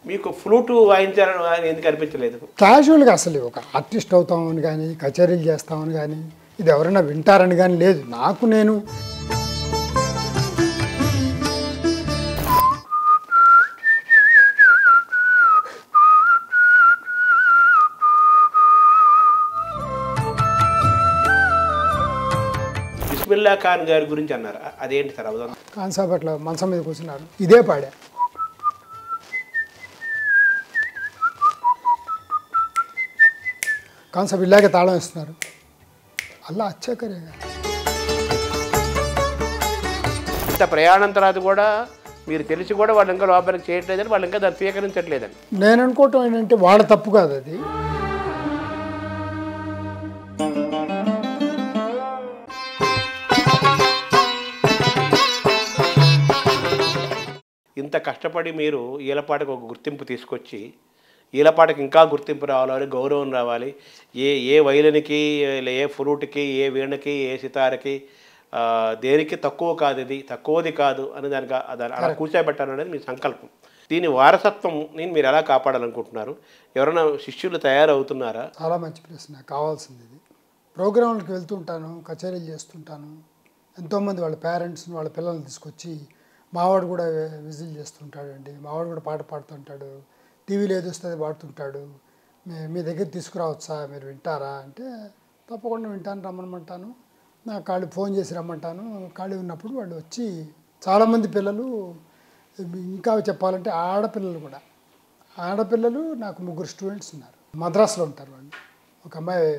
మీకు ఫ్లూట్ వాయించాలని ఎందుకు అనిపించలేదు? క్యాజువల్గా అసలు ఒక ఆర్టిస్ట్ అవుతామని కానీ కచేరీలు చేస్తామని కానీ ఇది ఎవరైనా వింటారని కానీ లేదు. నాకు నేను బిస్మిల్లా ఖాన్ గారి గురించి అన్నారు, అదేంటి సార్? అవదాం ఖాన్ సాబ్ అట్లా మంచం మీద కూర్చున్నారు, ఇదే పాడా. ఖాన్ సాబ్ ఇలాగే తాళం ఇస్తున్నారు, అల్లా అచ్చాకరేగా. ఇంత ప్రయాణం తర్వాత కూడా మీరు తెలిసి కూడా వాళ్ళు ఇంకా లోపలికి చేయట్లేదని, వాళ్ళు ఇంకా దాన్ని స్వీకరించట్లేదని నేను అనుకోవటం ఏంటంటే వాళ్ళ తప్పు కాదు అది. ఇంత కష్టపడి మీరు ఈలపాటకు ఒక గుర్తింపు తీసుకొచ్చి, ఈలపాటకి ఇంకా గుర్తింపు రావాలి, గౌరవం రావాలి, ఏ వైలనికి, ఏ ఫ్లూట్కి, ఏ వీణకి, ఏ సితారకి దేనికి తక్కువ కాదు, ఇది తక్కువది కాదు అని దానికి అలా కూర్చోబెట్టాలనేది మీ సంకల్పం. దీని వారసత్వంని మీరు ఎలా కాపాడాలనుకుంటున్నారు? ఎవరైనా శిష్యులు తయారవుతున్నారా? చాలా మంచి ప్రశ్న, కావాల్సింది ఇది. ప్రోగ్రాంలకు వెళ్తుంటాను, కచేరీలు చేస్తుంటాను, ఎంతోమంది వాళ్ళ పేరెంట్స్ని వాళ్ళ పిల్లల్ని తీసుకొచ్చి, మావాడు కూడా విజిల్ చేస్తుంటాడు అండి, మావాడు కూడా పాట పాడుతుంటాడు, టీవీలో ఏది వస్తుంది పాడుతుంటాడు, మీ దగ్గర తీసుకురావచ్చా, మీరు వింటారా అంటే తప్పకుండా వింటాను, రమ్మనమంటాను. నా ఖాళీ ఫోన్ చేసి రమ్మంటాను, ఖాళీ ఉన్నప్పుడు వాళ్ళు వచ్చి. చాలామంది పిల్లలు, ఇంకా చెప్పాలంటే ఆడపిల్లలు నాకు 3 స్టూడెంట్స్ ఉన్నారు. మద్రాసులో ఉంటారు వాళ్ళు. ఒక అమ్మాయి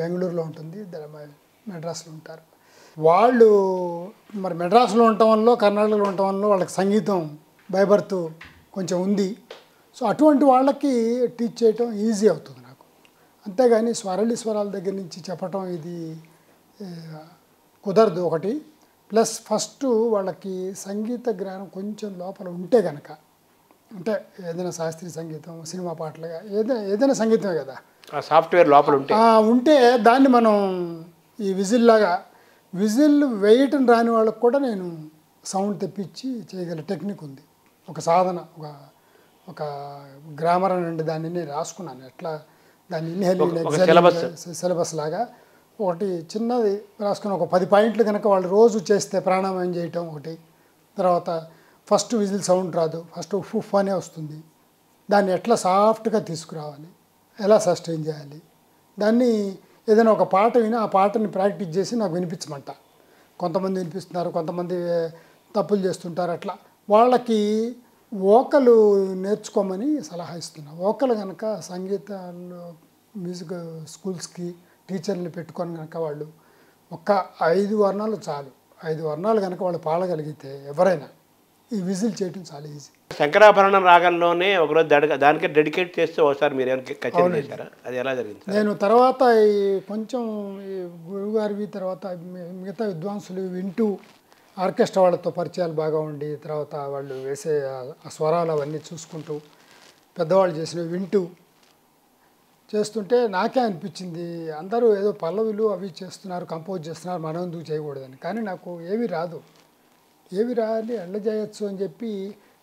బెంగళూరులో ఉంటుంది, 2 అమ్మాయి మెడ్రాస్లో ఉంటారు. వాళ్ళు మరి మెడ్రాస్లో ఉండటం వల్ల, కర్ణాటకలో ఉండటం వల్ల వాళ్ళకి సంగీతం బై బర్త్ కొంచెం ఉంది. సో అటువంటి వాళ్ళకి టీచ్ చేయటం ఈజీ అవుతుంది నాకు. అంతేగాని స్వరాల దగ్గర నుంచి చెప్పటం ఇది కుదరదు ఒకటి. ప్లస్ ఫస్ట్ వాళ్ళకి సంగీత జ్ఞానం కొంచెం లోపల ఉంటే కనుక, అంటే ఏదైనా శాస్త్రీయ సంగీతం, సినిమా పాటలుగా ఏదైనా సంగీతమే కదా, సాఫ్ట్వేర్ లోపల ఉంటే దాన్ని మనం ఈ విజిల్ వేయటం రాని వాళ్ళకు కూడా నేను సౌండ్ తెప్పించి చేయగల టెక్నిక్ ఉంది. ఒక సాధన, ఒక గ్రామర్ అనండి, దాన్ని నేను రాసుకున్నాను. ఎట్లా దాన్ని ఇన్హేలింగ్ సిలబస్ లాగా ఒకటి చిన్నది రాసుకుని, ఒక 10 పాయింట్లు కనుక వాళ్ళు రోజు చేస్తే, ప్రాణాయామం చేయటం ఒకటి, తర్వాత ఫస్ట్ విజిల్ సౌండ్ రాదు, ఫస్ట్ ఉఫ్ అనే వస్తుంది, దాన్ని ఎట్లా సాఫ్ట్గా తీసుకురావాలి, ఎలా సస్టైన్ చేయాలి, దాన్ని ఏదైనా ఒక పాట విని ఆ పాటని ప్రాక్టీస్ చేసి నాకు వినిపించమంట. కొంతమంది వినిపిస్తున్నారు, కొంతమంది తప్పులు చేస్తుంటారు. అట్లా వాళ్ళకి వోకలు నేర్చుకోమని సలహా ఇస్తున్నా. వోకలు కనుక సంగీతంలో మ్యూజిక్ స్కూల్స్కి టీచర్ని పెట్టుకొని కనుక వాళ్ళు ఒక్క 5 వర్ణాలు చాలు, 5 వర్ణాలు కనుక వాళ్ళు పాడగలిగితే ఎవరైనా ఈ విజిల్ చేయటం చాలా ఈజీ. శంకరాభరణం రాగంలోనే ఒకరోజు దానికే డెడికేట్ చేస్తే ఒకసారి మీరు ఏమైనా కచేరీ చేశారా? అది ఎలా జరిగింది? నేను తర్వాత కొంచెం గురుగారివి, తర్వాత మిగతా విద్వాంసులు వింటూ, ఆర్కెస్ట్రా వాళ్ళతో పరిచయాలు బాగా ఉండి, తర్వాత వాళ్ళు వేసే ఆ స్వరాలు అవన్నీ చూసుకుంటూ, పెద్దవాళ్ళు చేసినవి వింటూ చేస్తుంటే నాకే అనిపించింది, అందరూ ఏదో పల్లవులు అవి చేస్తున్నారు, కంపోజ్ చేస్తున్నారు, మనం ఎందుకు చేయకూడదని. కానీ నాకు ఏవి రాదు, ఏవి రాని ఎట్లా చేయొచ్చు అని చెప్పి.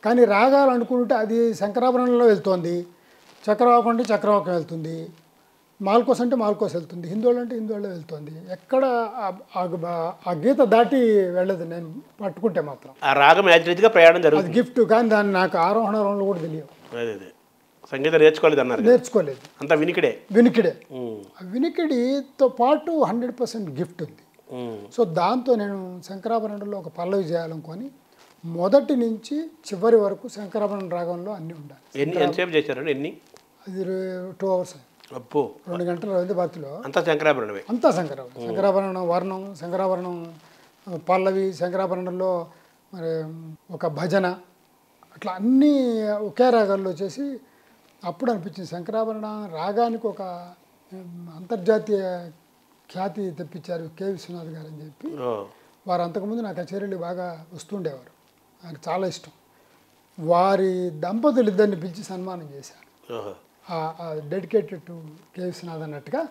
కానీ రాగాలనుకుంటే అది శంకరాభరణంలో వెళ్తుంది, చక్రవాకం అంటే చక్రవాకం వెళ్తుంది, మాల్కోస్ అంటే మాల్కోస్ వెళ్తుంది, హిందోళ్ళు అంటే హిందోళ్ళే వెళ్తుంది. ఎక్కడ ఆ గీత దాటి వెళ్ళదు నేను పట్టుకుంటే మాత్రం. ఆ రాగం యాజిటీగా ప్రయాణం జరుగుతుంది, అది గిఫ్ట్. కానీ దాన్ని నాకు ఆరోహణలో కూడా తెలియదు. అదే సంగీతం నేర్చుకోలేదు అన్నారు, నేర్చుకోలేదు, అంతా వినికిడే. ఆ వినికిడితో పాటు 100% గిఫ్ట్ ఉంది. సో దాంతో నేను శంకరాభరణంలో ఒక పల్లవి చేయాలనుకొని మొదటి నుంచి చివరి వరకు శంకరాభరణం రాగంలో అన్నీ ఉండాలి. ఎంతసేపు చేశారండి? అది 2 hours. అబ్బో, 2 గంటలు అయింది భక్తిలో. అంతా శంకరాభరణమే. అంతా శంకరాభరణం వర్ణం, శంకరాభరణం పల్లవి, శంకరాభరణంలో మరి ఒక భజన, అట్లా అన్నీ ఒకే రాగాల్లో చేసి అప్పుడు అనిపించింది శంకరాభరణ రాగానికి ఒక అంతర్జాతీయ ఖ్యాతి తెప్పించారు కె విశ్వనాథ్ గారు అని చెప్పి. వారు అంతకుముందు నా కచేరీలు బాగా వస్తుండేవారు, నాకు చాలా ఇష్టం. వారి దంపతులు ఇద్దరిని పిలిచి సన్మానం చేశారు, డెడికేటెడ్ టు కె విశ్వనాథ్ అన్నట్టుగా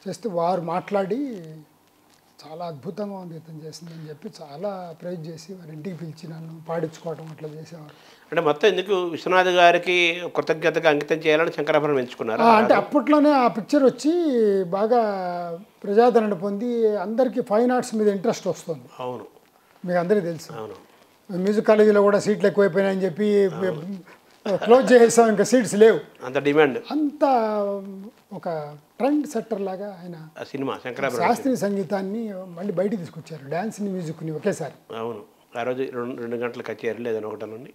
చేస్తే వారు మాట్లాడి చాలా అద్భుతంగా ఉంది ఇతను చేసిందని చెప్పి చాలా ప్రైజ్ చేసి వారి ఇంటికి పిలిచి నన్ను పాడించుకోవడం అట్లా చేసేవారు. అంటే మొత్తం ఎందుకు విశ్వనాథ్ గారికి కృతజ్ఞతగా అంకితం చేయాలని శంకరాభరణం ఎంచుకున్నారు. అంటే అప్పట్లోనే ఆ పిక్చర్ వచ్చి బాగా ప్రజాదరణ పొంది అందరికీ ఫైన్ ఆర్ట్స్ మీద ఇంట్రెస్ట్ వస్తుంది. అవును, మీకు అందరికీ తెలుసు. అవును. మ్యూజిక్ కాలేజీలో కూడా సీట్లు ఎక్కువైపోయినాయని చెప్పి క్లోజ్ చేసేసాం, ఇంకా సీట్స్ లేవు, అంత డిమాండ్. అంత ఒక ట్రెండ్ సెట్టర్ లాగా ఆయన సినిమా శంకరాభరణం శాస్త్రీయ సంగీతాన్ని మళ్ళీ బయటికి తీసుకొచ్చారు, డ్యాన్స్ని మ్యూజిక్ని ఒకేసారి. అవును, ఆ రోజు 2 గంటలు కచేరీ లేదని ఒకటనండి.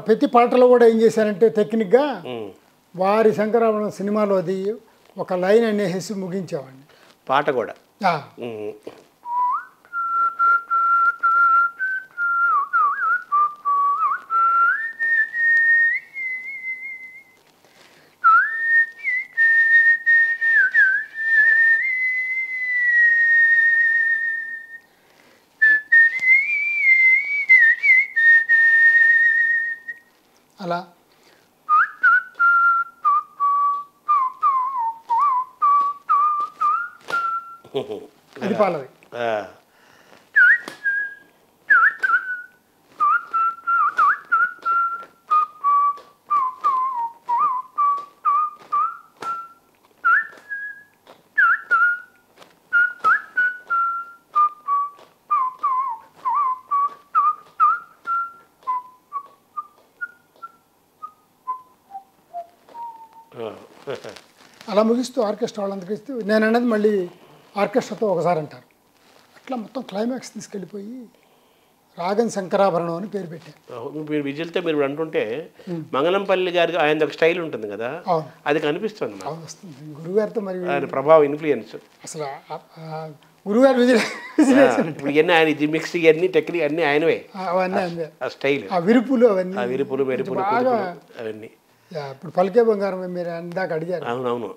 ప్రతి పాటలో కూడా ఏం చేశారంటే టెక్నిక్గా వారి శంకరాభరణం సినిమాలో అది ఒక లైన్ అనేసి ముగించేవాడిని పాట కూడా. అలా అది పాలది. అలా ముగిస్తూ ఆర్కెస్ట్రా వాళ్ళందరికీ ఇస్తూ నేను అన్నది మళ్ళీ ఆర్కెస్ట్రాతో ఒకసారి అంటారు. అట్లా మొత్తం క్లైమాక్స్ తీసుకెళ్ళిపోయి రాగం శంకరాభరణం అని పేరు పెట్టారు. మీరు విజువల్తో మీరు అంటుంటే మంగళంపల్లి గారికి ఆయన ఒక స్టైల్ ఉంటుంది కదా, అది కనిపిస్తుంది. వస్తుంది గురుగారితో మరి ఆయన ప్రభావం, ఇన్ఫ్లుయెన్స్. అసలు గురుగారు విజువల్ ఇప్పుడు ఇవన్నీ ఆయన, ఇది మిక్స్ ఇవన్నీ టెక్నిక్ అన్నీ ఆయనవే. అవన్నీ అందే ఆ స్టైల్, ఆ విరుపులు అవన్నీ, ఆ విరుపులు మెరుపులు బాగా అవన్నీ. ఇప్పుడు పలికే బంగారం మీరు అందాక అడిగారు. అవునవును.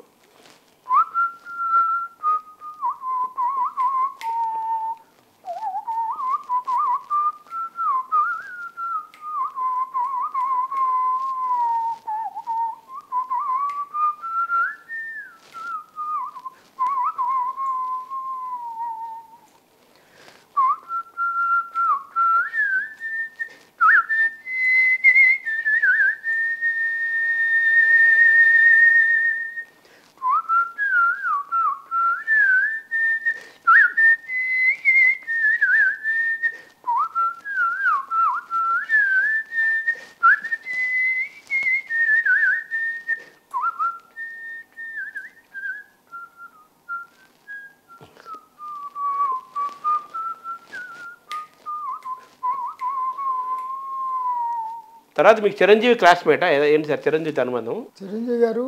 తర్వాత మీకు చిరంజీవి క్లాస్మేటా ఏంటి సార్ చిరంజీవి అనుబంధం? చిరంజీవి గారు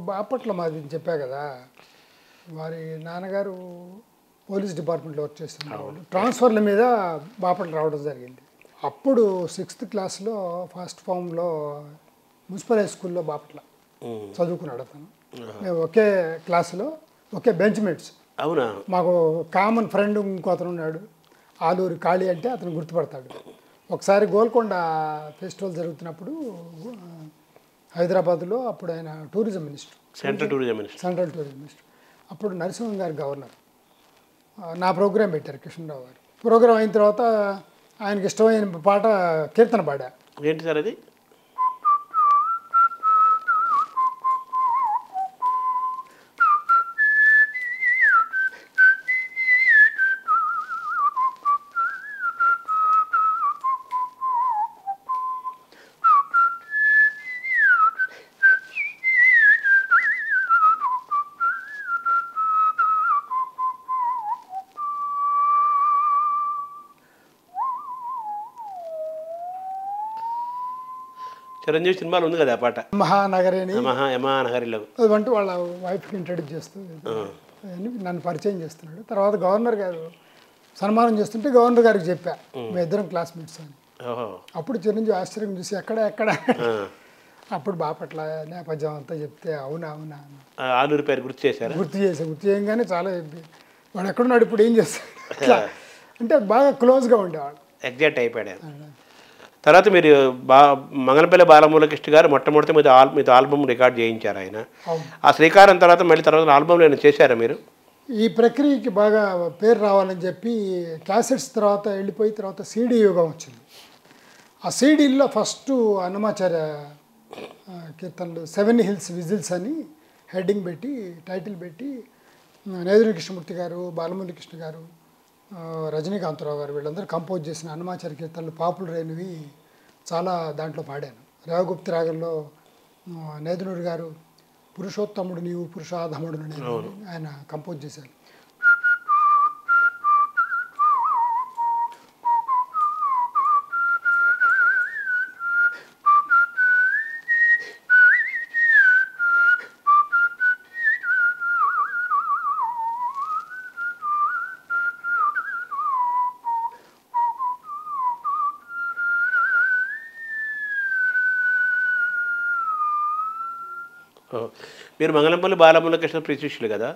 బాపట్ల మాది చెప్పా కదా, వారి నాన్నగారు పోలీస్ డిపార్ట్మెంట్లో వర్క్ చేస్తున్నారు. ట్రాన్స్ఫర్ల మీద బాపట్ల రావడం జరిగింది. అప్పుడు 6th క్లాస్లో ఫస్ట్ ఫామ్లో మున్సిపల్ హై స్కూల్లో బాపట్ల చదువుకున్నాడు అతను. మేము ఒకే క్లాసులో ఒకే బెంచ్ మేట్స్. అవునా? మాకు కామన్ ఫ్రెండ్ ఇంకో అతను ఉన్నాడు, ఆలూరి కాళీ అంటే అతను గుర్తుపడతాడు. ఒకసారి గోల్కొండ ఫెస్టివల్ జరుగుతున్నప్పుడు హైదరాబాద్లో అప్పుడు ఆయన tourism minister, central tourism minister. అప్పుడు నరసింహం గారు గవర్నర్. నా ప్రోగ్రాం పెట్టారు కృష్ణరావు గారు. ప్రోగ్రాం అయిన తర్వాత ఆయనకి ఇష్టమైన పాట కీర్తన పాడా. ఏంటి సార్ అది? చిరంజీవి సినిమాలు ఉంది కదా ఆ పాట, మహానగరి అని. మహానగరిలో అదంటూ వాళ్ళ వైఫ్కి ఇంట్రడ్యూస్ చేస్తూ నన్ను పరిచయం చేస్తున్నాడు. తర్వాత గవర్నర్ గారు సన్మానం చేస్తుంటే గవర్నర్ గారికి చెప్పా మీ ఇద్దరం క్లాస్మేట్స్ అని. అప్పుడు చిరంజీవి ఆశ్చర్యం చూసి ఎక్కడ అప్పుడు బాపట్ల నేపథ్యం అంతా చెప్తే అవునా ఆలూరి పేరు గుర్తు చేయగానే చాలా వాడు ఎక్కడున్నాడు ఇప్పుడు ఏం చేస్తాడు అంటే బాగా క్లోజ్గా ఉండేవాడు, ఎగ్జాక్ట్ అయిపోయాడు. తర్వాత మీరు మంగళపల్లి బాలమురళీకృష్ణ గారు మొట్టమొదటి మీతో ఆల్బమ్ రికార్డ్ చేయించారు ఆయన. ఆ శ్రీకారం తర్వాత మళ్ళీ తర్వాత ఆల్బమ్లో ఏమైనా చేశారా మీరు? ఈ ప్రక్రియకి బాగా పేరు రావాలని చెప్పి క్యాసెట్స్ తర్వాత వెళ్ళిపోయి తర్వాత సీడీ యుగం వచ్చింది. ఆ సీడీల్లో ఫస్ట్ అన్నమాచార్య కీర్తనలు 7 హిల్స్ విజిల్స్ అని హెడ్డింగ్ పెట్టి టైటిల్ పెట్టి నేదురు కృష్ణమూర్తి గారు, బాలమురళీ కృష్ణ గారు, రజనీకాంతరావు గారు వీళ్ళందరూ కంపోజ్ చేసిన అన్నమాచార్య కీర్తనలు పాపులర్ అయినవి చాలా దాంట్లో పాడాను. రావగుప్తి రాగంలో నేదునూరు గారు పురుషోత్తముడు నీవు పురుషాధముడు నేను ఆయన కంపోజ్ చేశారు. మీరు మంగళంపల్లి బాలమురళీ కృష్ణ ప్రిశిష్యులు కదా,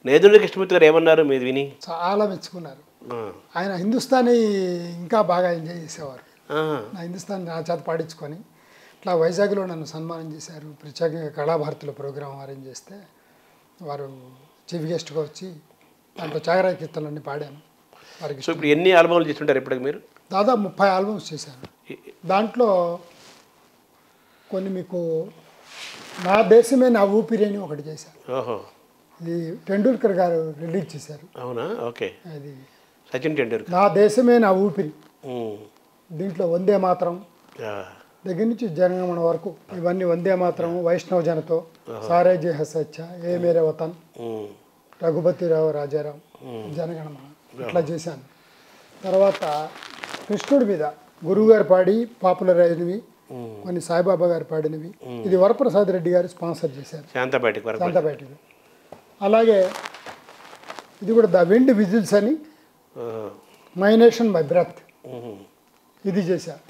నేదునూరి కృష్ణమూర్తి గారు ఏమన్నారు మీరు విని? చాలా మెచ్చుకున్నారు. ఆయన హిందుస్థానీ ఇంకా బాగా ఎంజాయ్ చేసేవారు. నా హిందుస్థానీ నా చేత పాడించుకొని ఇట్లా వైజాగ్లో నన్ను సన్మానం చేశారు. ప్రత్యేకంగా కళాభారతిలో ప్రోగ్రాం అరేంజ్ చేస్తే వారు చీఫ్ గెస్ట్గా వచ్చి దాంట్లో త్యాగరాయ కీర్తనలన్నీ పాడాను వారికి. సో ఇప్పుడు ఎన్ని ఆల్బమ్లు చేస్తుంటారు ఇప్పటికి మీరు? దాదాపు 30 ఆల్బమ్స్ చేశాను. దాంట్లో కొన్ని మీకు నా దేశమే నా ఊపిరి అని ఒకటి చేశారు. ఓహో, ఇది టెండూల్కర్ గారు రిలీజ్ చేశారు. అవునా? ఓకే. అది సచిన్ టెండూల్కర్ నా దేశమే నా ఊపిరి. దీంట్లో వందే మాత్రం దగ్గర నుంచి జనగణమన వరకు ఇవన్నీ వందే మాత్రం, వైష్ణవ జనతో, సారే జయ సచ్చ, ఏ మేరే వతన్, రఘుపతిరావు రాజారాం, జనగణమన ఇట్లా చేశాను. తర్వాత కృష్ణుడి మీద గురువుగారు పాడి పాపులర్ అయినవి, కొన్ని సాయిబాబా గారు పాడినవి. ఇది వరప్రసాద్ రెడ్డి గారు స్పాన్సర్ చేశారు, శాంతాపేటకి. అలాగే ఇది కూడా ద విండ్ విజిల్స్ అని, మై నేషన్ మై బ్రెత్ ఇది చేశారు.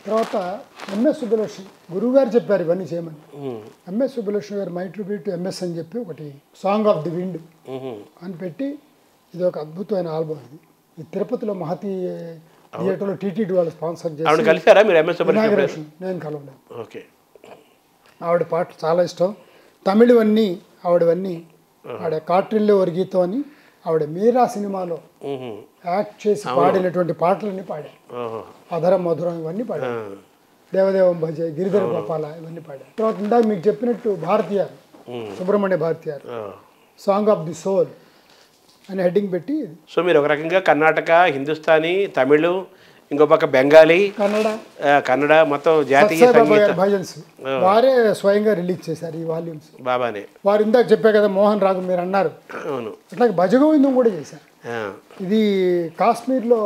తర్వాత ఎంఎస్ సుబ్బలక్ష్మి గురువు గారు చెప్పారు ఇవన్నీ చేయమని. ఎంఎస్ సుబ్బలక్ష్మి గారు మై ట్రిబ్యూట్ టు ఎంఎస్ అని చెప్పి ఒకటి సాంగ్ ఆఫ్ ది విండ్ అని పెట్టి ఇది ఒక అద్భుతమైన ఆల్బమ్. ఇది తిరుపతిలో మహతి థియేటర్లో టీటీడీ వాళ్ళు స్పాన్సర్ చేసి కలిసారా మీరు? ఇనాగరేషన్ నేను కలవలేదు. ఓకే. ఆవిడ పాటలు చాలా ఇష్టం. తమిళవన్నీ ఆవిడవన్నీ ఆవిడ కాట్రిల్లో ఒక గీతం అని ఆవిడ మీరా సినిమాలో యాక్ట్ చేసి పాడినటువంటి పాటలన్నీ పాడారు. అధరం మధురం ఇవన్నీ పాడారు. దేవదేవం భజ, గిరిధర గోపాల ఇవన్నీ పాడారు. తర్వాత ఇందాక మీకు చెప్పినట్టు Bharathiyar, Subramanya Bharathiyar song of the soul అని హెడ్డింగ్ పెట్టి. సో మీరు ఒక రకంగా కర్ణాటక, హిందుస్థానీ, తమిళ్, ఇంకో పక్క బెంగాలీ, కన్నడ మొత్తం జాతీయ భజన్స్ వారే స్వయంగా రిలీజ్ చేశారు ఈ వాల్యూమ్స్. బాబానే వారు ఇందాక చెప్పే కదా మోహన్ రాగం మీరు అన్నారు. అవును. అట్లాగే భజగోవిందం కూడా చేశారు. ఇది కాశ్మీర్లో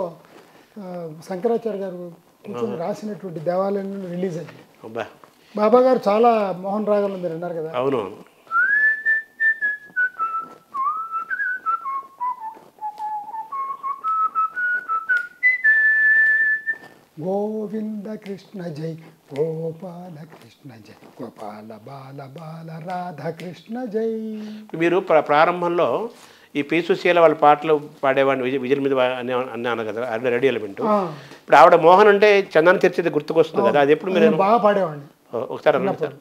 శంకరాచార్య గారు కూర్చొని రాసినటువంటి దేవాలయంలో రిలీజ్ అయింది. బాబా గారు చాలా మోహన్ రాగంలో మీరు అన్నారు కదా. అవును. గోవింద కృష్ణ జై, గోపాల కృష్ణ జై, గోపాల బాల బాల రాధా కృష్ణ జై. మీరు ప్రారంభంలో ఈ పి సుశీల వాళ్ళ పాటలు పాడేవాడిని విజయ్ మీద అన్నాను కదా, అది రెడీ ఎలిమెంట్. ఇప్పుడు ఆవిడ మోహన్ అంటే చందాన్ని తెరిచేది గుర్తుకొస్తుంది కదా, అది ఎప్పుడు మీరు? బాగా పాడేవాడిని. ఒకసారి అన్నారు.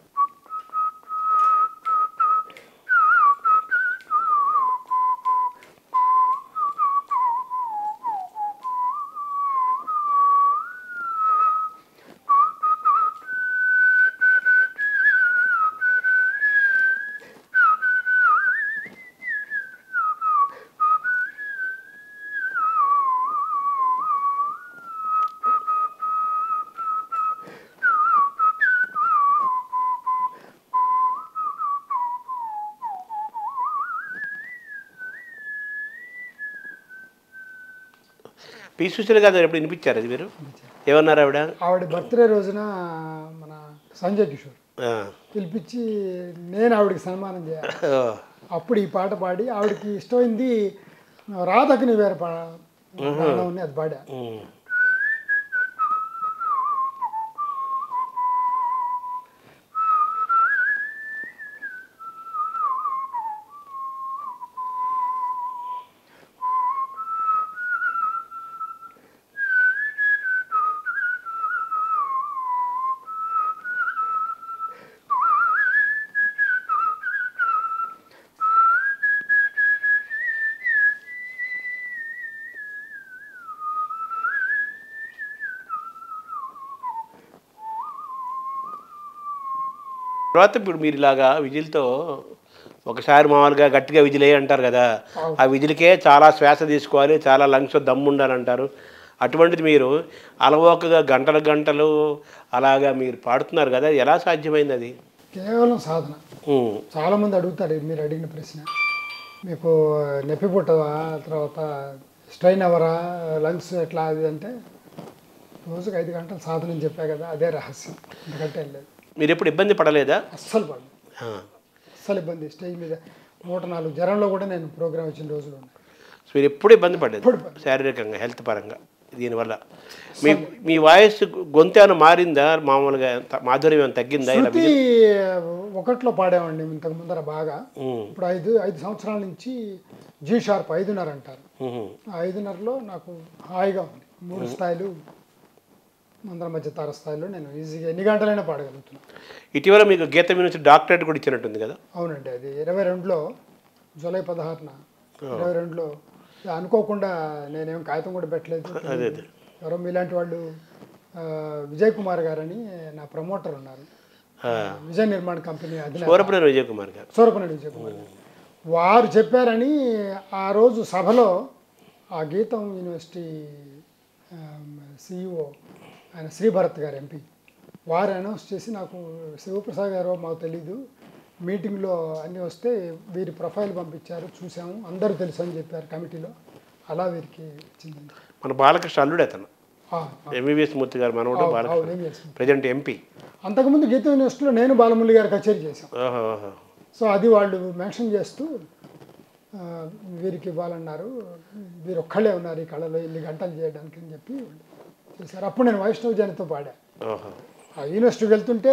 పి సుశీల గారు ఎప్పుడు వినిపించారు అది మీరు? ఏమన్నారు ఆవిడ? ఆవిడ బర్త్డే రోజున మన సంజయ్ కిషోర్ పిలిపించి నేను ఆవిడకి సన్మానం చేయాలి. అప్పుడు ఈ పాట పాడి ఆవిడకి ఇష్టమైంది రాధకు నీవేర అది పాడా. తర్వాత ఇప్పుడు మీరు ఇలాగా విజిల్తో ఒకసారి మామూలుగా గట్టిగా విజిల్ వేయి అంటారు కదా, ఆ విజిల్కే చాలా శ్వాస తీసుకోవాలి, చాలా లంగ్స్ దమ్ము ఉండాలంటారు. అటువంటిది మీరు అలవోకగా గంటలు గంటలు అలాగా మీరు పాడుతున్నారు కదా, ఎలా సాధ్యమైంది అది? కేవలం సాధన. ఉమ్, చాలామంది అడుగుతారు మీరు అడిగిన ప్రశ్న, మీకు నొప్పి పుట్టవా, తర్వాత స్ట్రైన్ అవ్వరా, లంగ్స్ ఎట్లా అది అంటే, రోజుకు 5 గంటలు సాధన అని చెప్పా కదా, అదే రహస్యం, ఎందుకంటే ఏం లేదు. మీరు ఎప్పుడు ఇబ్బంది పడలేదా? అస్సలు పడదు, ఆ. అస్సలు ఇబ్బంది. స్టేజ్ మీద 104 జ్వరంలో కూడా నేను ప్రోగ్రామ్ వచ్చిన రోజులు ఉన్నాయి. సో మీరు ఎప్పుడు ఇబ్బంది పడలేదు ఎప్పుడు ఇబ్బంది. శారీరకంగా, హెల్త్ పరంగా దీనివల్ల? మీ మీ వాయిస్ గొంతు ఏమైనా మారిందా? మామూలుగా మాధుర్యం ఏమైనా తగ్గిందా? ఇలా శృతి ఒకట్లో పాడేవాడిని ఇంతకు ముందర బాగా. ఉమ్, ఇప్పుడు 5 సంవత్సరాల నుంచి జీ షార్ప్ 5.5 అంటారు. ఉహు. ఆ 5.5లో నాకు హాయిగా ఉంది. 3 స్థాయిలు మందర మధ్య తార స్థాయిలో నేను ఈజీగా ఎన్ని గంటలైనా పాడగలుగుతున్నాను. ఇటీవల మీకు గీతం నుంచి డాక్టరేట్ కూడా ఇచ్చినట్టుంది కదా? అవునండి, అది 22లో జూలై 16న 22లో అనుకోకుండా, నేనేం కాగితం కూడా పెట్టలేదు. అదే అదే. ఎవరో మీలాంటి వాళ్ళు విజయ్ కుమార్ గారని నా ప్రమోటర్ ఉన్నారు, విజయ నిర్మాణ కంపెనీ అధినేత సూరపనేని విజయ్ కుమార్ గారు. సూరపనేని విజయ్ కుమార్ గారు, వారు చెప్పారని ఆ రోజు సభలో ఆ గీతం యూనివర్సిటీ సిఇఓ ఆయన శ్రీభరత్ గారు ఎంపీ, వారు అనౌన్స్ చేసి, నాకు శివప్రసాద్ గారు మాకు తెలీదు, మీటింగ్లో అన్నీ వస్తే వీరి ప్రొఫైల్ పంపించారు, చూసాము, అందరూ తెలుసు అని చెప్పారు కమిటీలో, అలా వీరికి వచ్చిందండి. మన బాలకృష్ణ అల్లుడు అతను, ఎంబీబీఎస్ మూర్తి గారు మనవడు బాలకృష్ణ, ప్రజెంట్ ఎంపీ. అంతకుముందు గీత యూనివర్సిటీలో నేను బాలమురళి గారు కచేరీ చేశాం. ఓహో. సో అది వాళ్ళు మెన్షన్ చేస్తూ వీరికి ఇవ్వాలన్నారు, వీరు ఒక్కళ్ళే ఉన్నారు ఈ కళలో ఇన్ని గంటలు చేయడానికి అని చెప్పి చేశారు. అప్పుడు నేను వైష్ణవ్ జనతో పాడా. ఓహో. ఆ యూనివర్సిటీకి వెళ్తుంటే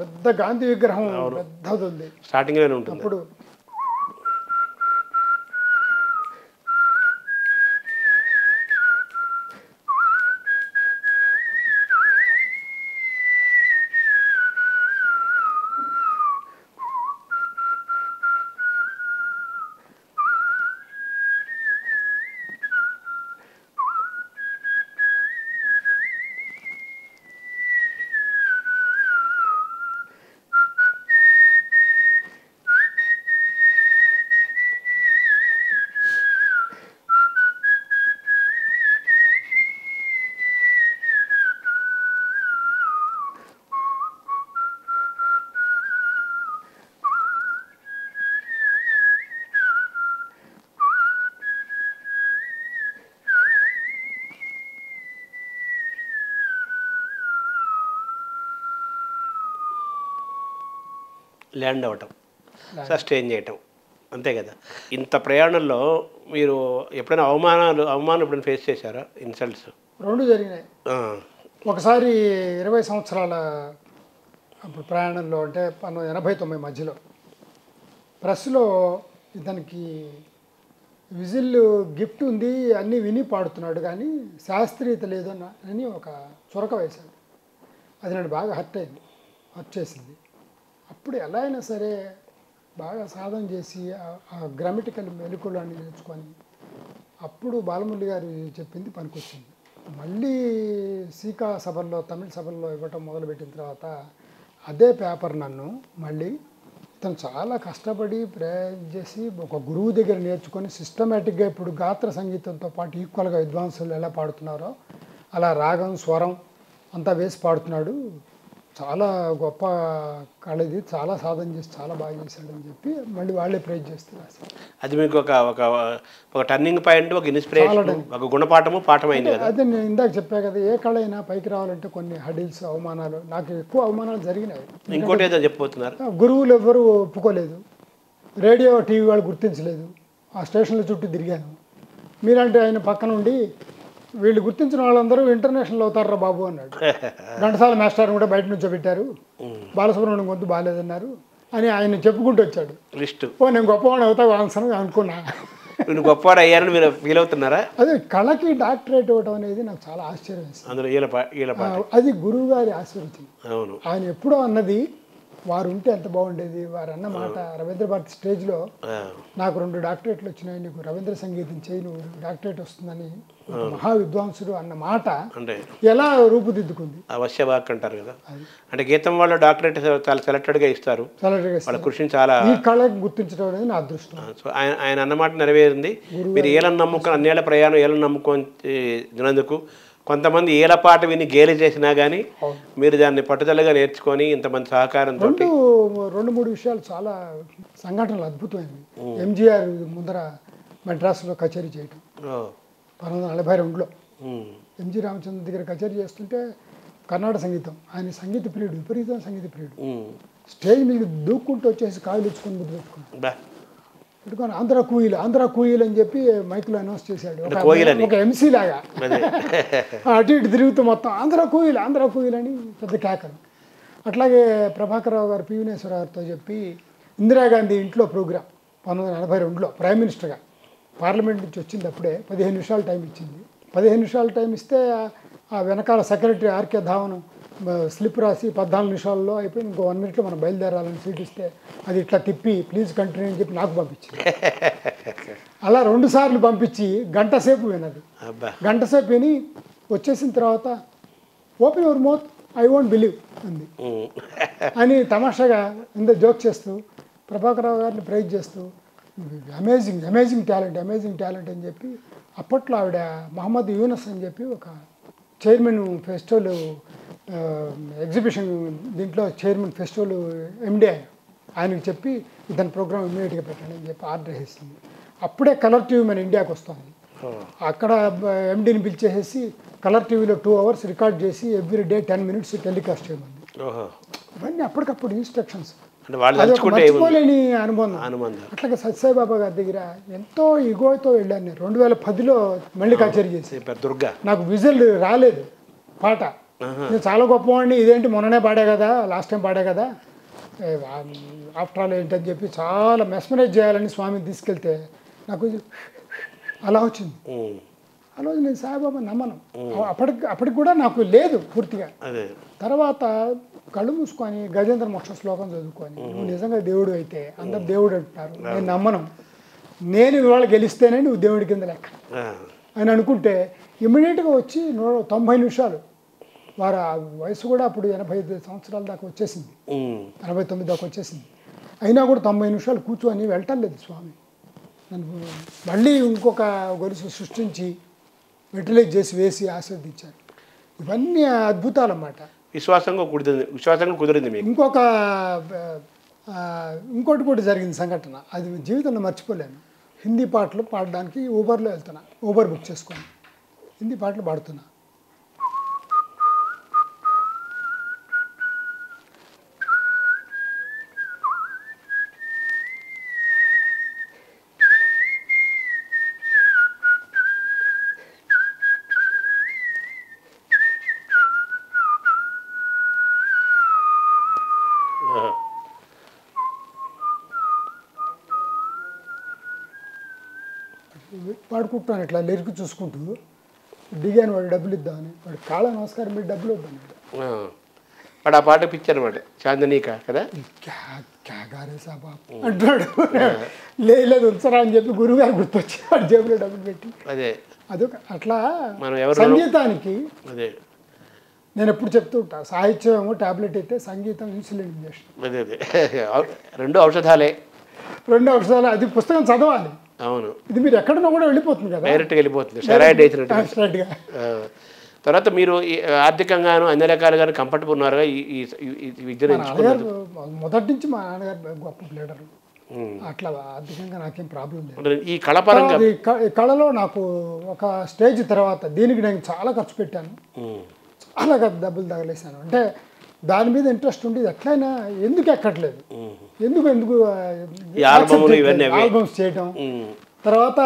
పెద్ద గాంధీ విగ్రహం పెద్దది ఉంది, స్టార్టింగ్లోనే ఉంటుంది. అప్పుడు ల్యాండ్ అవ్వటం, సస్టైన్ చేయటం, అంతే కదా. ఇంత ప్రయాణంలో మీరు ఎప్పుడైనా అవమానం ఎప్పుడైనా ఫేస్ చేశారా? ఇన్సల్ట్స్? 2 జరిగినాయి. ఒకసారి 20 సంవత్సరాల అప్పుడు ప్రయాణంలో, అంటే 1989 మధ్యలో, ప్రెస్లో ఇతనికి విజిల్ గిఫ్ట్ ఉంది, అన్నీ విని పాడుతున్నాడు కానీ శాస్త్రీయత లేదన్న అని ఒక చురక వేశాడు. అది నన్ను బాగా హర్ట్ చేసింది. అప్పుడు ఎలా అయినా సరే బాగా సాధన చేసి ఆ గ్రామటికల్ మెలకువలు అన్ని నేర్చుకొని, అప్పుడు బాలమురళి గారు చెప్పింది పనికొచ్చింది. మళ్ళీ సీకా సభల్లో, తమిళ సభల్లో ఇవ్వటం మొదలుపెట్టిన తర్వాత అదే పేపర్ నన్ను మళ్ళీ ఇతను చాలా కష్టపడి ప్రయత్నం చేసి ఒక గురువు దగ్గర నేర్చుకొని సిస్టమేటిక్గా ఇప్పుడు గాత్ర సంగీతంతో పాటు ఈక్వల్గా విద్వాంసులు ఎలా పాడుతున్నారో అలా రాగం, స్వరం అంతా వేసి పాడుతున్నాడు, చాలా గొప్ప కళ ఇది, చాలా సాధన చేసి చాలా బాగా చేశాడని చెప్పి మళ్ళీ వాళ్ళే ప్రైజ్ చేస్తే రాశారు. అది మీకు ఒక టర్నింగ్ పాయింట్, ఒక ఇన్స్పిరేషన్, ఒక గుణపాఠము పాఠమైంది కదా. అదే నేను ఇందాక చెప్పా కదా, ఏ కళ అయినా పైకి రావాలంటే కొన్ని హడిల్స్, అవమానాలు, నాకు ఎక్కువ అవమానాలు జరిగినాయి. ఇంకోటి ఏదో చెప్పబోతున్నారు. గురువులు ఎవరు ఒప్పుకోలేదు, రేడియో టీవీ వాళ్ళు గుర్తించలేదు, ఆ స్టేషన్ల చుట్టూ తిరిగాను. మీరంటే ఆయన పక్కన ఉండి, వీళ్ళు గుర్తించిన వాళ్ళందరూ ఇంటర్నేషనల్ అవుతారా బాబు అన్నాడు. ఘంటసాల మాస్టర్ కూడా బయట నుంచో పెట్టారు, బాలసుబ్రహ్మణ్యం గొంతు బాగాలేదన్నారు అని ఆయన చెప్పుకుంటూ వచ్చాడు లిస్టు. నేను గొప్పవాడు అవుతా ఆన్సర్ అనుకున్నా. నువ్వు గొప్పవాడు అయ్యారని మీరు ఫీల్ అవుతున్నారా? అదే కళకి డాక్టరేట్ ఇవ్వడం అనేది నాకు చాలా ఆశ్చర్యం వేసింది. అందులో అది గురువు గారి ఆశీర్వచనం. అవును, ఆయన ఎప్పుడో అన్నది వారు ఉంటే ఎంత బాగుండేది. వారు అన్న మాట రవీంద్ర భారతి స్టేజ్లో నాకు 2 డాక్టరేట్లు వచ్చినాయి, నీకు రవీంద్ర సంగీతం చేయి, నువ్వు డాక్టరేట్ వస్తుందని ఒక మహా విద్వాంసుడు అన్న మాట అంటే ఎలా రూపుదిద్దుకుంది. అవశ్య వాక్ అంటారు కదా, అంటే గీతం వాళ్ళు డాక్టరేట్ చాలా సెలెక్టెడ్గా ఇస్తారు, వాళ్ళ కృషిని చాలా ఈ కళకు గుర్తించడం అనేది నా అదృష్టం. సో ఆయన అన్నమాట నెరవేరింది. మీరు ఏళ్ళని నమ్ముకొని అన్నేళ్ల ప్రయాణం ఏళ్ళని నమ్ముకొని కొంతమంది ఏలపాట విని గేలి చేసినా కానీ మీరు దాన్ని పట్టుదలగా నేర్చుకొని ఇంతమంది సహకారంతో 2-3 విషయాలు చాలా సంఘటనలు అద్భుతమైనవి. ఎంజీఆర్ ముందర మద్రాసులో కచేరీ చేయటం 1942లో ఎంజీ రామచంద్ర దగ్గర కచేరీ చేస్తుంటే కర్ణాటక సంగీతం, ఆయన సంగీత ప్రియుడు, విపరీతమైన సంగీత ప్రియుడు. స్టేజ్ మీద దూక్కుంటూ వచ్చేసి కాళ్ళు ఇచ్చుకొని ముద్దు పెట్టుకుని ఆంధ్ర కూయిల్ అని చెప్పి మైక్లో అనౌన్స్ చేశాడు. ఒక ఎంసీ లాగా అటు ఇటు తిరుగుతూ మొత్తం ఆంధ్ర కూయిల్ అని పెద్ద కేకలు. అట్లాగే ప్రభాకరరావు గారు పివినేశ్వర గారితో చెప్పి ఇందిరాగాంధీ ఇంట్లో ప్రోగ్రాం 1942లో ప్రైమ్ మినిస్టర్గా పార్లమెంట్ నుంచి వచ్చింది. అప్పుడే 15 నిమిషాలు టైం ఇచ్చింది. 15 నిమిషాలు టైం ఇస్తే ఆ వెనకాల సెక్రటరీ ఆర్కే ధావన్ స్లిప్ రాసి 14 నిమిషాల్లో అయిపోయి ఇంకో 1 మినిట్లో మనం బయలుదేరాలని సీట్ ఇస్తే అది ఇట్లా తిప్పి ప్లీజ్ కంటిన్యూ అని చెప్పి నాకు పంపించింది. అలా 2 సార్లు పంపించి గంట సేపు వినది. గంట సేపు విని వచ్చేసిన తర్వాత open your mouth I won't believe అంది అని తమాషాగా ఇంత జోక్ చేస్తూ ప్రభాకరరావు గారిని ప్రైజ్ చేస్తూ అమేజింగ్ టాలెంట్ అని చెప్పి అప్పట్లో ఆవిడ మహమ్మద్ యూనస్ అని చెప్పి ఒక చైర్మన్ ఫెస్టివల్ ఎగ్జిబిషన్ దీంట్లో చైర్మన్ ఫెస్టివల్ ఎండి ఆయనకు చెప్పి ఇతని ప్రోగ్రామ్ ఇమ్మీడియట్గా పెట్టండి అని చెప్పి ఆర్డర్ వేసింది. అప్పుడే కలర్ టీవీ మన ఇండియాకి వస్తుంది. అక్కడ ఎండీని పిలిచేసేసి కలర్ టీవీలో 2 hours రికార్డ్ చేసి ఎవ్రీ డే 10 minutes టెలికాస్ట్ చేయమంది. ఇవన్నీ అప్పటికప్పుడు ఇన్స్ట్రక్షన్స్, మర్చిపోలేని అనుబంధం. అట్లాగే సత్యసాయిబాబా గారి దగ్గర ఎంతో ఇగోతో వెళ్ళాను నేను. 2010లో మళ్ళీ కచేరీ చేసి నాకు విజిల్ రాలేదు పాట. నేను చాలా గొప్పవాడిని, ఇదేంటి మొన్ననే పాడా కదా, లాస్ట్ టైం పాడా కదా, ఆఫ్టర్ ఆల్ ఏంటని చెప్పి చాలా మెస్మరైజ్ చేయాలని స్వామిని తీసుకెళ్తే నాకు అలా వచ్చింది. ఆ రోజు నేను సాయిబాబా నమ్మను, అప్పటికి కూడా నాకు లేదు పూర్తిగా. తర్వాత కళ్ళు మూసుకొని గజేంద్ర మోక్ష శ్లోకం చదువుకొని నువ్వు నిజంగా దేవుడు అయితే అందరు దేవుడు అంటున్నారు, నేను నమ్మను, నేను ఇవాళ గెలిస్తేనే నువ్వు దేవుడి కింద లెక్క అని అనుకుంటే ఇమ్మీడియట్గా వచ్చి 90 నిమిషాలు. వారు ఆ వయసు కూడా అప్పుడు 85 సంవత్సరాల దాకా వచ్చేసింది, 89 దాకా వచ్చేసింది. అయినా కూడా 90 నిమిషాలు కూర్చొని వెళ్ళటం లేదు స్వామి. నన్ను మళ్ళీ ఇంకొక గొలుసు సృష్టించి వెటిలైజ్ చేసి వేసి ఆస్వాదించారు. ఇవన్నీ అద్భుతాలన్నమాట. విశ్వాసంగా కుదిరింది మీకు. ఇంకోటి కూడా జరిగింది సంఘటన, అది జీవితంలో మర్చిపోలేను. హిందీ పాటలు పాడడానికి ఊబర్లో వెళ్తున్నా, ఊబర్ బుక్ చేసుకొని హిందీ పాటలు పాడుతున్నా. పాడుకుంటున్నాను ఇట్లా లిరిక్ చూసుకుంటూ. దిగాను, వాడు డబ్బులు ఇద్దామని, వాడు కాళ్ళ నమస్కారం మీరు డబ్బులు వద్దన్నాడు. వాడు ఆ పాట పిచ్చారు అనమాట, చాందనీకా కదా, క్యాగారే సాబా అంటున్నాడు. లేదు ఉంచరా అని చెప్పి గురువుగారు గుర్తొచ్చి వాడు జేబులో డబ్బులు పెట్టి అదొక అట్లా సంగీతానికి. నేను ఎప్పుడు చెప్తూ ఉంటా, సాహిత్యం ఏమో టాబ్లెట్ అయితే సంగీతం ఇన్సులిన్ ఇంజెక్షన్. రెండు ఔషధాలే. అది పుస్తకం చదవాలి. అవును, ఇది మీరు ఎక్కడన్నా కూడా వెళ్ళిపోతుంది కదా, డైరెక్ట్గా వెళ్ళిపోతుంది. తర్వాత మీరు ఆర్థికంగాను అన్ని రకాలుగాను కంఫర్టబుల్ ఉన్నారుగా ఈ విద్యను? మొదటి నుంచి మా నాన్నగారు గొప్ప లీడరు, అట్లా ఆర్థికంగా నాకేం ప్రాబ్లం లేదు. ఈ కళపరంగా కళలో నాకు ఒక స్టేజ్ తర్వాత దీనికి నేను చాలా ఖర్చు పెట్టాను, చాలా డబ్బులు తగలేసాను. అంటే దాని మీద ఇంట్రెస్ట్ ఉండేది, ఎట్లయినా ఎందుకు ఎక్కట్లేదు, ఎందుకు ఆల్బమ్స్ చేయటం. తర్వాత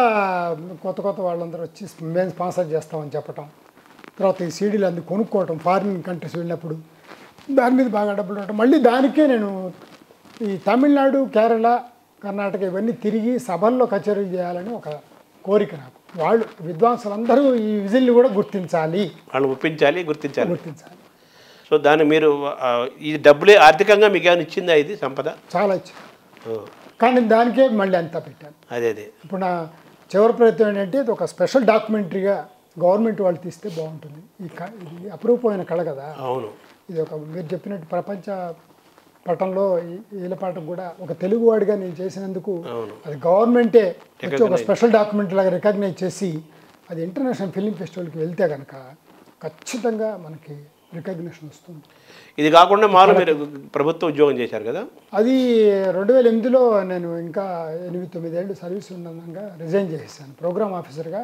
కొత్త వాళ్ళందరూ వచ్చి మేము స్పాన్సర్ చేస్తామని చెప్పటం, తర్వాత ఈ సీడీలు అందుకు కొనుక్కోవటం, ఫారిన్ కంట్రీస్ వెళ్ళినప్పుడు దాని మీద బాగా డబ్బులు ఉండటం. మళ్ళీ దానికే నేను ఈ తమిళనాడు, కేరళ, కర్ణాటక ఇవన్నీ తిరిగి సభల్లో కచేరీలు చేయాలని ఒక కోరిక నాకు. వాళ్ళు విద్వాంసులందరూ ఈ విజిల్ని కూడా గుర్తించాలి, వాళ్ళు ఒప్పించాలి, గుర్తించాలి. సో దాన్ని మీరు ఇది డబ్బులే ఆర్థికంగా మీకు ఏమైనా ఇచ్చిందా ఇది సంపద? చాలా ఇచ్చింది, కానీ దానికే మళ్ళీ అంతా పెట్టాను. అదే ఇప్పుడు నా చివరి ప్రయత్నం ఏంటంటే ఇది ఒక స్పెషల్ డాక్యుమెంటరీగా గవర్నమెంట్ వాళ్ళు తీస్తే బాగుంటుంది. ఇది అపురూపమైన కళ కదా. అవును, ఇది ఒక మీరు చెప్పినట్టు ప్రపంచ పటంలో ఈలపాటకు కూడా ఒక తెలుగువాడిగా నేను చేసినందుకు అది గవర్నమెంటే వచ్చి ఒక స్పెషల్ డాక్యుమెంట్ లాగా రికగ్నైజ్ చేసి అది ఇంటర్నేషనల్ ఫిలిం ఫెస్టివల్కి వెళ్తే కనుక ఖచ్చితంగా మనకి రికగ్నిషన్ వస్తుంది. ఇది కాకుండా మాలో మీరు ప్రభుత్వ ఉద్యోగం చేశారు కదా? అది 2008లో నేను ఇంకా 8-9 ఏళ్ళు సర్వీస్ ఉండగా రిజైన్ చేసేసాను. ప్రోగ్రామ్ ఆఫీసర్గా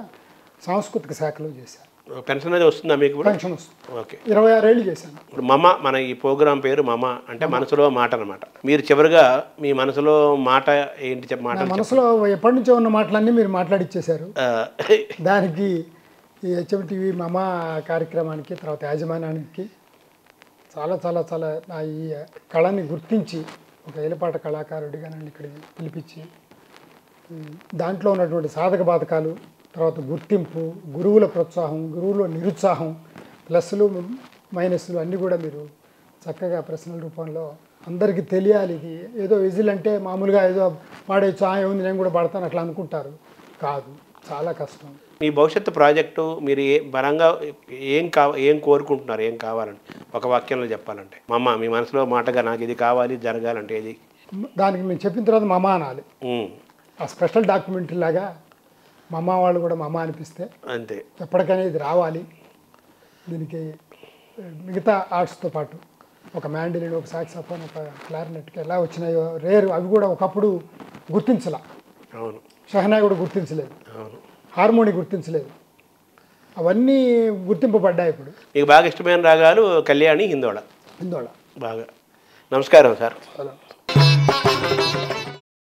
సాంస్కృతిక శాఖలో చేశాను. పెన్షన్ అనేది వస్తుందా మీకు? పెన్షన్ వస్తుంది. ఓకే, 26 ఏళ్ళు చేశాను. ఇప్పుడు మమ, మన ఈ ప్రోగ్రాం పేరు మమ అంటే మనసులో మాట అనమాట. మీరు చివరిగా మీ మనసులో మాట ఏంటి మాట? మనసులో ఎప్పటి నుంచో ఉన్న మాటలన్నీ మీరు మాట్లాడిచ్చేశారు. దానికి ఈ HMTV మమ కార్యక్రమానికి తర్వాత యాజమాన్యానికి చాలా చాలా చాలా నా ఈ కళని గుర్తించి ఒక ఏలపాట కళాకారుడిగా నన్ను ఇక్కడికి పిలిపించి దాంట్లో ఉన్నటువంటి సాధక బాధకాలు, తర్వాత గుర్తింపు, గురువుల ప్రోత్సాహం, గురువుల నిరుత్సాహం, ప్లస్లు మైనస్లు అన్నీ కూడా మీరు చక్కగా ప్రశ్నల రూపంలో అందరికీ తెలియాలి. ఇది ఏదో విజిల్ అంటే మామూలుగా ఏదో పాడేచ్చు, ఏముంది నేను కూడా పడతాను అట్లా అనుకుంటారు. కాదు, చాలా కష్టం. మీ భవిష్యత్తు ప్రాజెక్టు మీరు బలంగా ఏం కోరుకుంటున్నారు, ఏం కావాలంటే ఒక వాక్యంలో చెప్పాలంటే? మమ్మ, మీ మనసులో మాటగా నాకు ఇది కావాలి జరగాలంటే ఇది? దానికి మేము చెప్పిన తర్వాత మమ అనాలి. ఆ స్పెషల్ డాక్యుమెంటరీ లాగా మమ్మ వాళ్ళు కూడా మమ్మ అనిపిస్తే అంతే. ఎప్పటికైనా ఇది రావాలి. దీనికి మిగతా ఆర్ట్స్తో పాటు ఒక మ్యాండిలిన్, ఒక సాక్సోఫోన్, ఒక క్లారినెట్కి ఎలా వచ్చినాయో రేరు, అవి కూడా ఒకప్పుడు గుర్తించలా. అవును, షహనాయి కూడా గుర్తించలేదు, హార్మోని గుర్తించలేదు, అవన్నీ గుర్తింపబడ్డాయి. ఇప్పుడు మీకు బాగా ఇష్టమైన రాగాలు కళ్యాణి, హిందోళ. హిందోళ బాగా. నమస్కారం సార్.